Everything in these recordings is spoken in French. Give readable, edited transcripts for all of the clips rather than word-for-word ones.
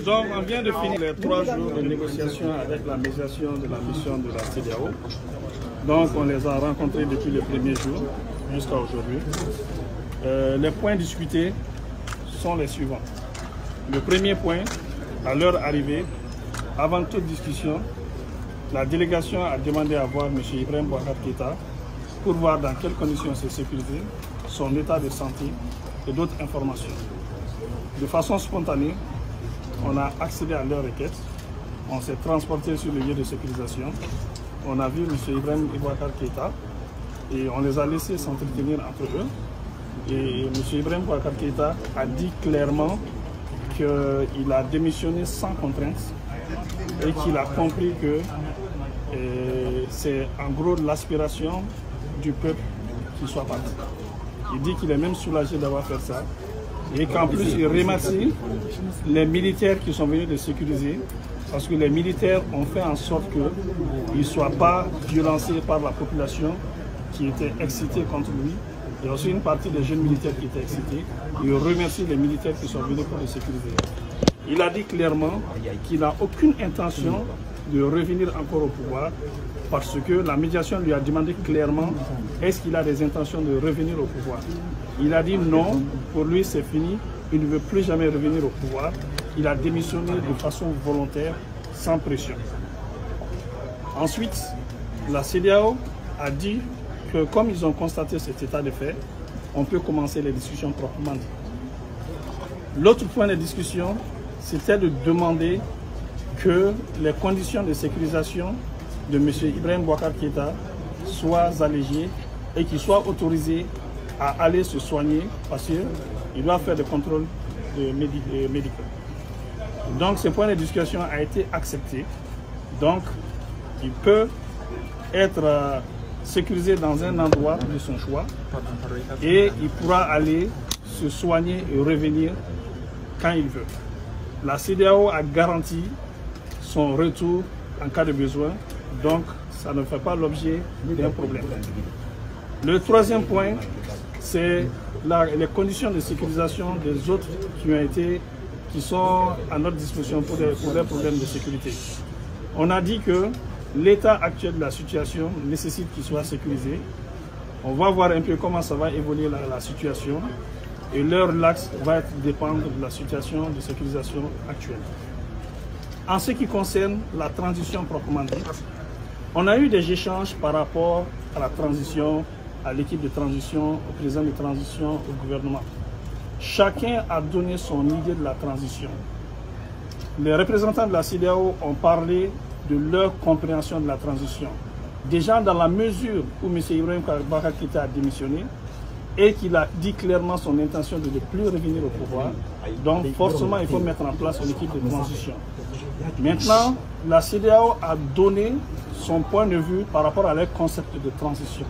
Donc, on vient de finir les 3 jours de négociations avec la médiation de la mission de la CEDEAO. Donc, on les a rencontrés depuis le premier jour jusqu'à aujourd'hui. Les points discutés sont les suivants. Le premier point, à leur arrivée, avant toute discussion, la délégation a demandé à voir M. Ibrahim Boubacar Keïta pour voir dans quelles conditions c'est sécurisé, son état de santé et d'autres informations. De façon spontanée, on a accédé à leur requête, on s'est transporté sur le lieu de sécurisation, on a vu M. Ibrahim Boubacar Keïta et on les a laissés s'entretenir entre eux. Et M. Ibrahim Boubacar Keïta a dit clairement qu'il a démissionné sans contrainte et qu'il a compris que c'est en gros l'aspiration du peuple qui soit parti. Il dit qu'il est même soulagé d'avoir fait ça et qu'en plus il remercie les militaires qui sont venus de sécuriser parce que les militaires ont fait en sorte qu'ils ne soient pas violencés par la population qui était excitée contre lui. Il y a aussi une partie des jeunes militaires qui étaient excités. Il remercie les militaires qui sont venus pour les sécuriser. Il a dit clairement qu'il n'a aucune intention de revenir encore au pouvoir parce que la médiation lui a demandé clairement est-ce qu'il a des intentions de revenir au pouvoir. Il a dit non, pour lui c'est fini, il ne veut plus jamais revenir au pouvoir. Il a démissionné de façon volontaire, sans pression. Ensuite, la CEDEAO a dit que comme ils ont constaté cet état de fait, on peut commencer les discussions proprement dit. L'autre point de discussion, c'était de demander que les conditions de sécurisation de M. Ibrahim Boubacar Keïta soient allégées et qu'il soit autorisé à aller se soigner parce qu'il doit faire des contrôles médicaux. Donc ce point de discussion a été accepté. Donc il peut être sécurisé dans un endroit de son choix et il pourra aller se soigner et revenir quand il veut. La CEDEAO a garanti son retour en cas de besoin, donc ça ne fait pas l'objet d'un problème. Le troisième point, c'est les conditions de sécurisation des autres qui sont à notre disposition pour des problèmes de sécurité. On a dit que l'état actuel de la situation nécessite qu'il soit sécurisé. On va voir un peu comment ça va évoluer la situation et leur axe va dépendre de la situation de sécurisation actuelle. En ce qui concerne la transition proprement dite, on a eu des échanges par rapport à la transition, à l'équipe de transition, au président de transition, au gouvernement. Chacun a donné son idée de la transition. Les représentants de la CEDEAO ont parlé de leur compréhension de la transition. Déjà dans la mesure où M. Ibrahim Boubacar Keïta a démissionné et qu'il a dit clairement son intention de ne plus revenir au pouvoir, donc forcément il faut mettre en place une équipe de transition. Maintenant, la CEDEAO a donné son point de vue par rapport à leur concept de transition.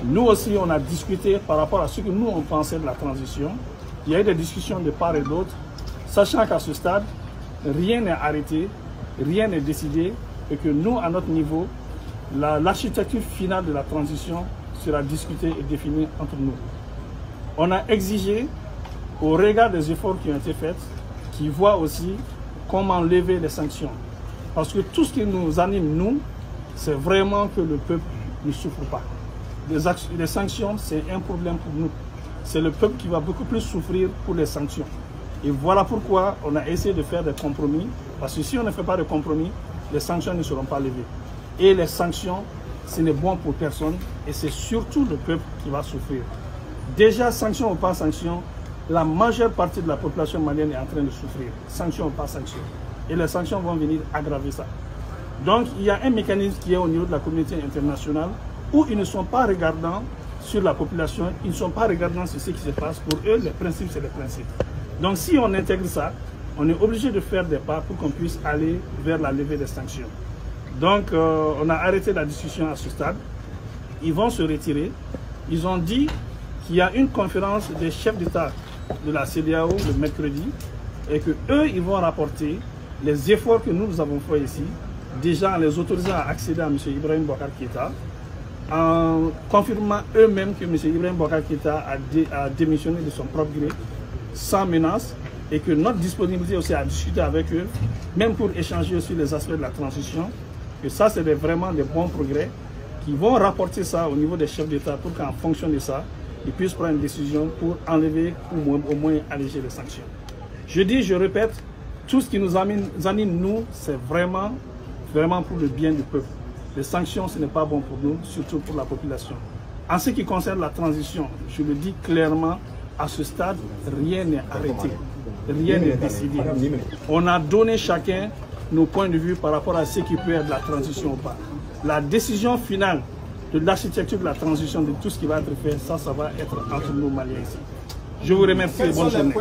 Nous aussi, on a discuté par rapport à ce que nous on pensait de la transition. Il y a eu des discussions de part et d'autre, sachant qu'à ce stade, rien n'est arrêté, rien n'est décidé et que nous, à notre niveau, l'architecture finale de la transition sera discutée et définie entre nous. On a exigé, au regard des efforts qui ont été faits, qu'ils voient aussi comment lever les sanctions. Parce que tout ce qui nous anime, nous, c'est vraiment que le peuple ne souffre pas. Les sanctions, c'est un problème pour nous. C'est le peuple qui va beaucoup plus souffrir pour les sanctions. Et voilà pourquoi on a essayé de faire des compromis. Parce que si on ne fait pas de compromis, les sanctions ne seront pas levées. Et les sanctions, ce n'est bon pour personne. Et c'est surtout le peuple qui va souffrir. Déjà, sanction ou pas sanction, la majeure partie de la population malienne est en train de souffrir. Sanction ou pas sanction. Et les sanctions vont venir aggraver ça. Donc, il y a un mécanisme qui est au niveau de la communauté internationale où ils ne sont pas regardants sur la population, ils ne sont pas regardants sur ce qui se passe. Pour eux, les principes, c'est les principes. Donc, si on intègre ça, on est obligé de faire des pas pour qu'on puisse aller vers la levée des sanctions. Donc, on a arrêté la discussion à ce stade. Ils vont se retirer. Ils ont dit qu'il y a une conférence des chefs d'État de la CEDEAO le mercredi et qu'eux, ils vont rapporter les efforts que nous avons faits ici, déjà en les autorisant à accéder à M. Ibrahim Boubacar Keïta, en confirmant eux-mêmes que M. Ibrahim Boubacar Keïta a démissionné de son propre gré, sans menace, et que notre disponibilité aussi à discuter avec eux, même pour échanger sur les aspects de la transition, que ça c'est vraiment des bons progrès qui vont rapporter ça au niveau des chefs d'État pour qu'en fonction de ça, ils puissent prendre une décision pour enlever ou au moins alléger les sanctions. Je dis, je répète, tout ce qui nous anime nous, c'est vraiment pour le bien du peuple. Les sanctions, ce n'est pas bon pour nous, surtout pour la population. En ce qui concerne la transition, je le dis clairement, à ce stade, rien n'est arrêté, rien n'est décidé. On a donné chacun nos points de vue par rapport à ce qui peut être la transition ou pas. La décision finale de l'architecture de la transition, de tout ce qui va être fait, ça va être entre nous Maliens ici. Je vous remercie et bonne journée.